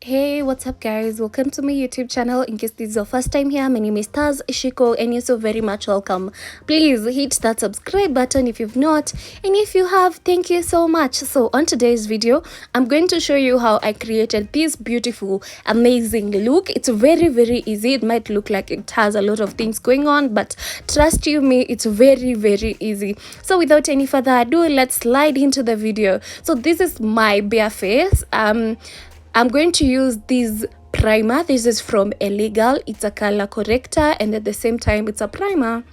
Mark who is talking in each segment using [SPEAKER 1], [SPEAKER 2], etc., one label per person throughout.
[SPEAKER 1] Hey, what's up guys? Welcome to my YouTube channel. In case this is your first time here, my name is Taz Ishiko and you're so very much welcome. Please hit that subscribe button if you've not, and if you have, thank you so much. So on today's video, I'm going to show you how I created this beautiful, amazing look. It's very easy. It might look like it has a lot of things going on, but trust you me, it's very easy. So without any further ado, let's slide into the video. So this is my bare face. I'm going to use this primer. This is from Illegal. It's a color corrector and at the same time it's a primer.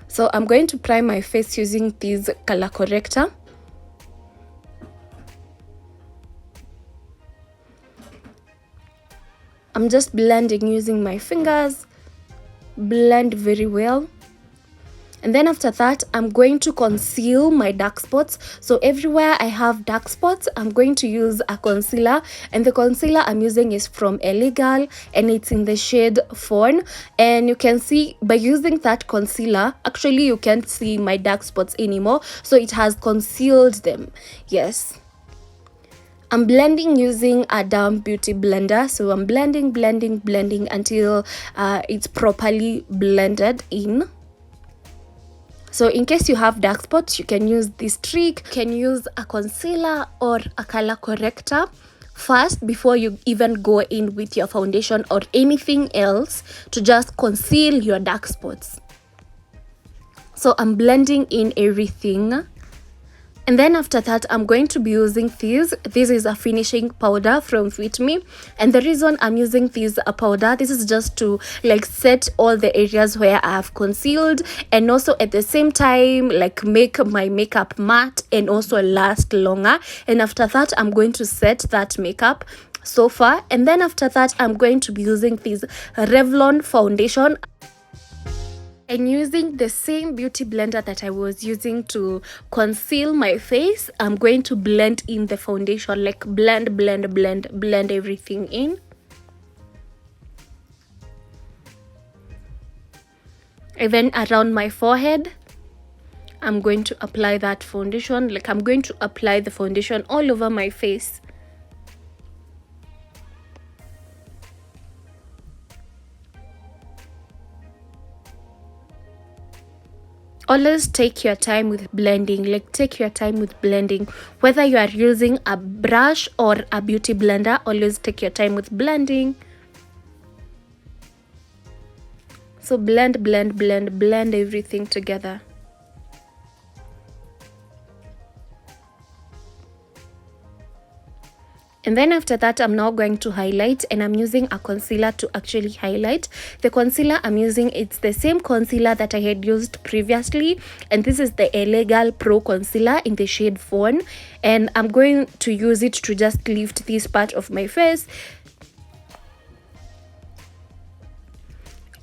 [SPEAKER 1] So I'm going to prime my face using this color corrector. I'm just blending using my fingers. Blend very well. And then after that, I'm going to conceal my dark spots. So everywhere I have dark spots, I'm going to use a concealer. And the concealer I'm using is from Illegal and it's in the shade Fawn. And you can see by using that concealer, actually you can't see my dark spots anymore. So it has concealed them. Yes. I'm blending using a damp beauty blender. So I'm blending until it's properly blended in. So in case you have dark spots, you can use this trick. You can use a concealer or a color corrector first before you even go in with your foundation or anything else to just conceal your dark spots. So I'm blending in everything. And then after that, I'm going to be using this. This is a finishing powder from Fit Me. And the reason I'm using this powder, this is just to like set all the areas where I have concealed. And also at the same time, like make my makeup matte and also last longer. And after that, I'm going to set that makeup so far. And then after that, I'm going to be using this Revlon foundation. And using the same beauty blender that I was using to conceal my face, I'm going to blend in the foundation, like blend everything in. Even around my forehead, I'm going to apply that foundation, like I'm going to apply the foundation all over my face. Always take your time with blending, like take your time with blending. Whether you are using a brush or a beauty blender, always take your time with blending. So blend everything together. And then after that, I'm now going to highlight, and I'm using a concealer to actually highlight. The concealer I'm using, it's the same concealer that I had used previously. And this is the Illegal Pro Concealer in the shade Fawn. And I'm going to use it to just lift this part of my face.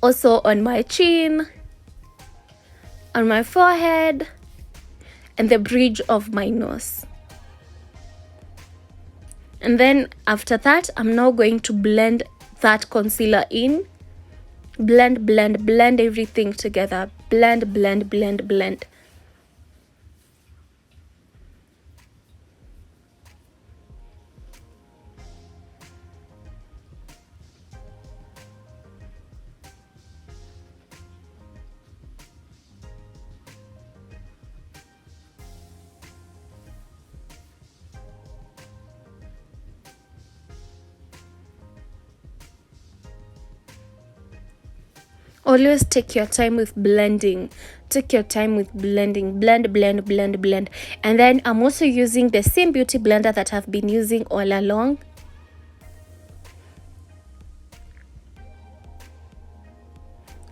[SPEAKER 1] Also on my chin, on my forehead, and the bridge of my nose. And then after that, I'm now going to blend that concealer in. Blend everything together. Blend. Always take your time with blending. Take your time with blending. Blend. And then I'm also using the same beauty blender that I've been using all along.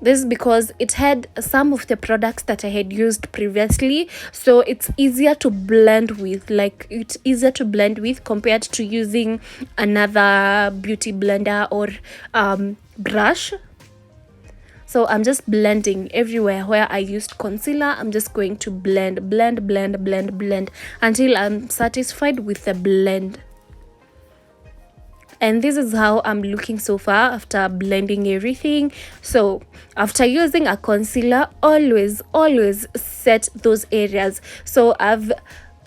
[SPEAKER 1] This is because it had some of the products that I had used previously. So it's easier to blend with. Like it's easier to blend with compared to using another beauty blender or brush. So I'm just blending everywhere where I used concealer. I'm just going to blend until I'm satisfied with the blend. And this is how I'm looking so far after blending everything. So after using a concealer, always set those areas. So I've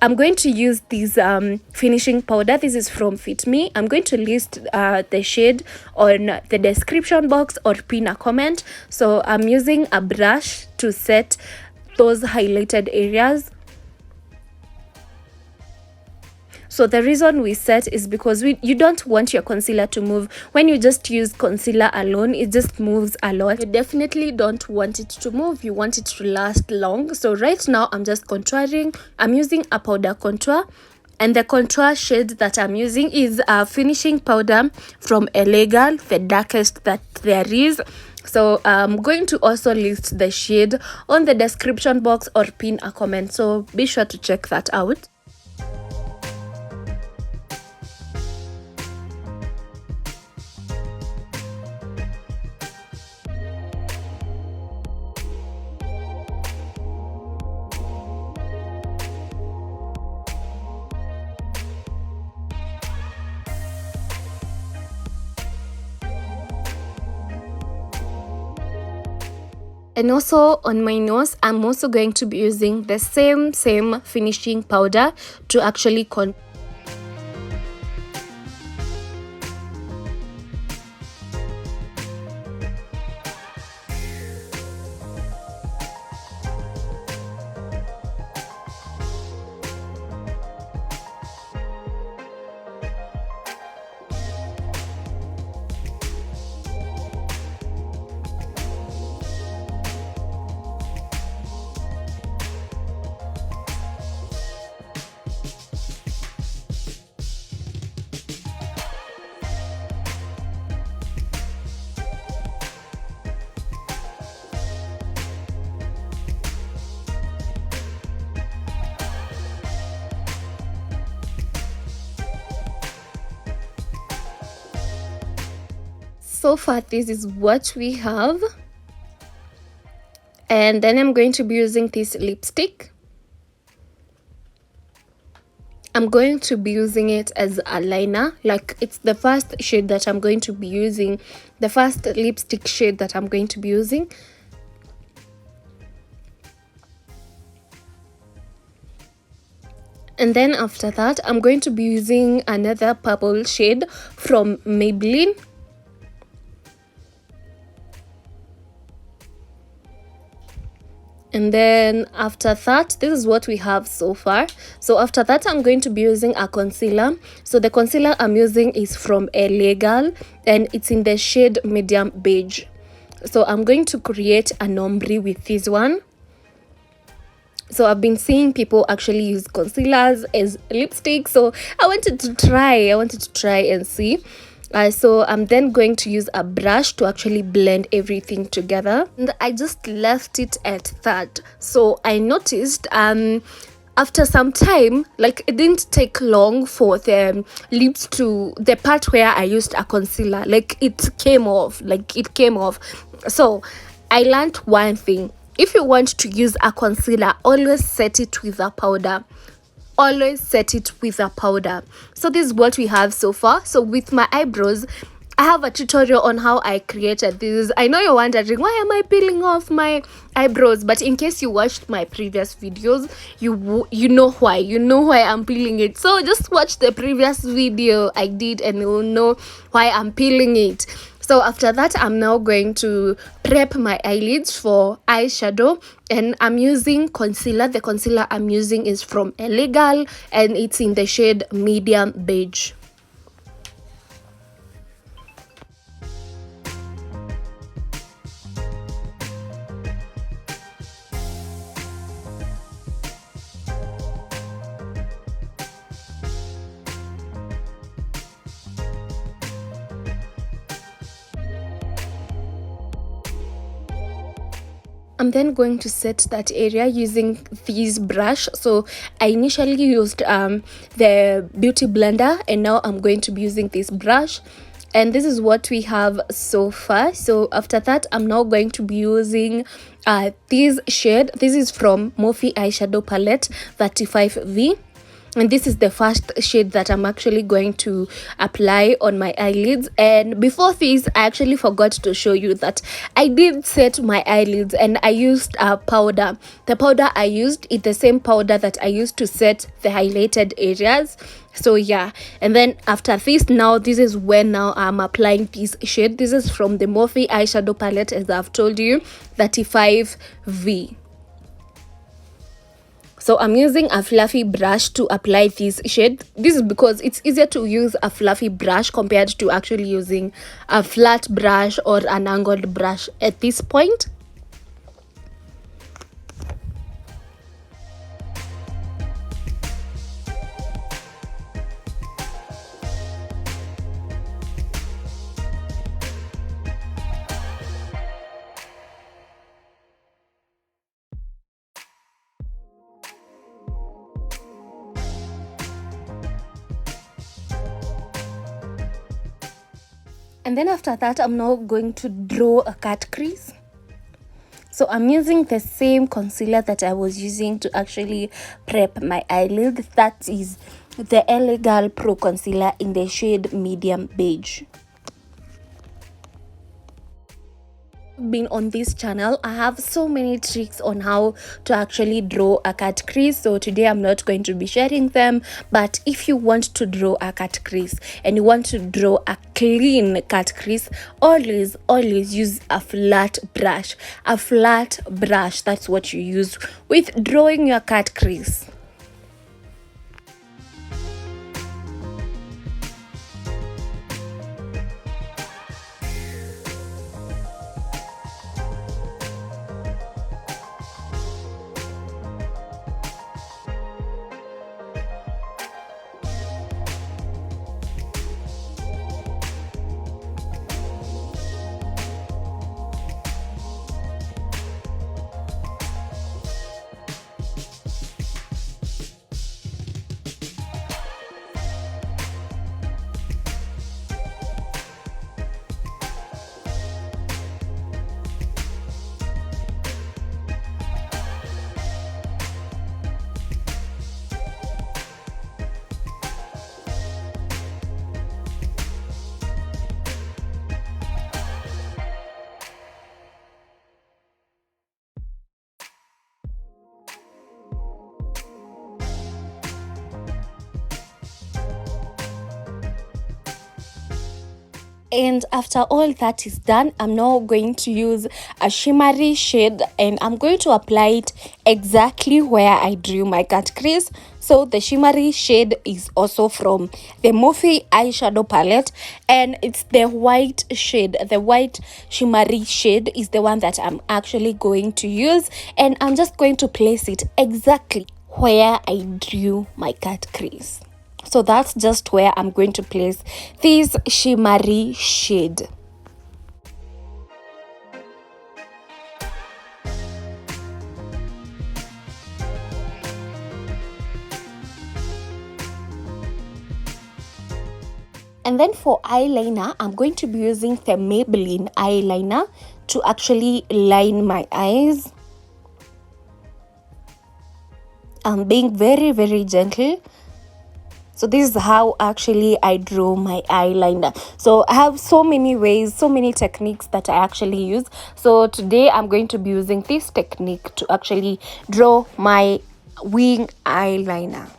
[SPEAKER 1] I'm going to use this finishing powder. This is from Fit Me. I'm going to list the shade on the description box or pin a comment. So I'm using a brush to set those highlighted areas. So the reason we set is because you don't want your concealer to move. When you just use concealer alone, it just moves a lot. You definitely don't want it to move. You want it to last long. So right now I'm just contouring. I'm using a powder contour. And the contour shade that I'm using is a finishing powder from Illegal, the darkest that there is. So I'm going to also list the shade on the description box or pin a comment. So be sure to check that out. And also on my nose, I'm also going to be using the same finishing powder to actually So far this is what we have, and then I'm going to be using this lipstick. I'm going to be using it as a liner, like it's the first shade that I'm going to be using, the first lipstick shade that I'm going to be using. And then after that I'm going to be using another purple shade from Maybelline. And then after that, this is what we have so far. So after that, I'm going to be using a concealer. So the concealer I'm using is from Illegal, and it's in the shade medium beige. So I'm going to create an ombre with this one. So I've been seeing people actually use concealers as lipstick, so I wanted to try and see. So I'm then going to use a brush to actually blend everything together, and I just left it at that. So I noticed after some time, like it didn't take long for the lips to, the part where I used a concealer, like it came off. So I learned one thing: if you want to use a concealer, always set it with a powder. So this is what we have so far. So with my eyebrows, I have a tutorial on how I created this. I know you're wondering, why am I peeling off my eyebrows? But in case you watched my previous videos, you know why I'm peeling it. So just watch the previous video I did and you'll know why I'm peeling it. So after that, I'm now going to prep my eyelids for eyeshadow, and I'm using concealer. The concealer I'm using is from Illegal, and it's in the shade medium beige. I'm then going to set that area using this brush. So I initially used the beauty blender, and now I'm going to be using this brush, and this is what we have so far. So after that, I'm now going to be using this shade. This is from Morphe eyeshadow palette 35V. And this is the first shade that I'm actually going to apply on my eyelids. And before this, I actually forgot to show you that I did set my eyelids, and I used a powder. The powder I used is the same powder that I used to set the highlighted areas. So yeah, and then after this, now this is when now I'm applying this shade. This is from the Morphe eyeshadow palette, as I've told you, 35V. So I'm using a fluffy brush to apply this shade. This is because it's easier to use a fluffy brush compared to actually using a flat brush or an angled brush at this point. And then after that, I'm now going to draw a cut crease. So I'm using the same concealer that I was using to actually prep my eyelid. That is the LA Girl Pro Concealer in the shade Medium Beige. Been on this channel, I have so many tricks on how to actually draw a cut crease, so today I'm not going to be sharing them. But if you want to draw a cut crease and you want to draw a clean cut crease, always use a flat brush. That's what you use with drawing your cut crease. And after all that is done, I'm now going to use a shimmery shade, and I'm going to apply it exactly where I drew my cut crease. So the shimmery shade is also from the Morphe eyeshadow palette, and it's the white shade. The white shimmery shade is the one that I'm actually going to use, and I'm just going to place it exactly where I drew my cut crease. So that's just where I'm going to place this shimmery shade. And then for eyeliner, I'm going to be using the Maybelline eyeliner to actually line my eyes. I'm being very gentle. So this is how actually I draw my eyeliner. So I have so many ways, so many techniques that I actually use. So today I'm going to be using this technique to actually draw my wing eyeliner.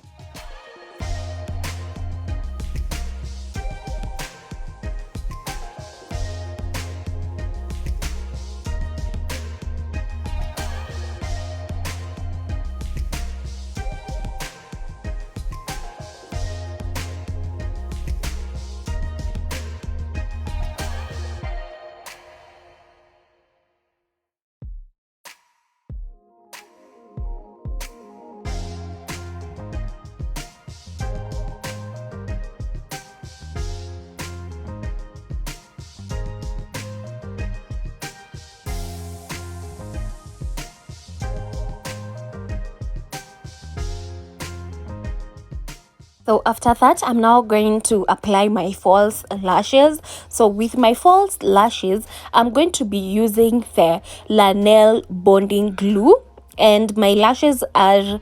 [SPEAKER 1] So after that, I'm now going to apply my false lashes. So with my false lashes, I'm going to be using the Lanel bonding glue, and my lashes are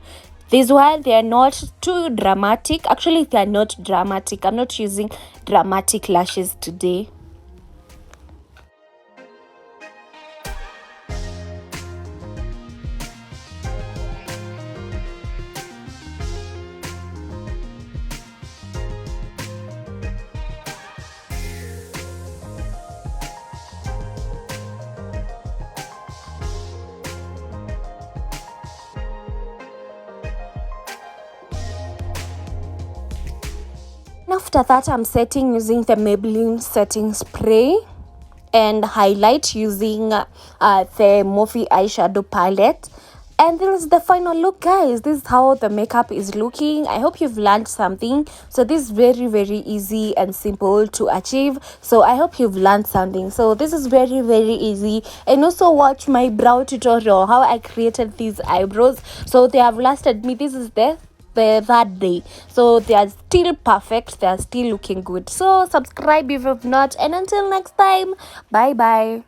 [SPEAKER 1] This one, they are not too dramatic. Actually, they are not dramatic. I'm not using dramatic lashes today. After that, I'm setting using the Maybelline setting spray and highlight using the Morphe eyeshadow palette. And this is the final look, guys. This is how the makeup is looking. I hope you've learned something. So this is very, very easy and simple to achieve. So I hope you've learned something. So this is very, very easy. And also watch my brow tutorial, how I created these eyebrows. So they have lasted me. This is the third day, so they are still perfect, they are still looking good. So subscribe if you've not, and until next time, bye bye.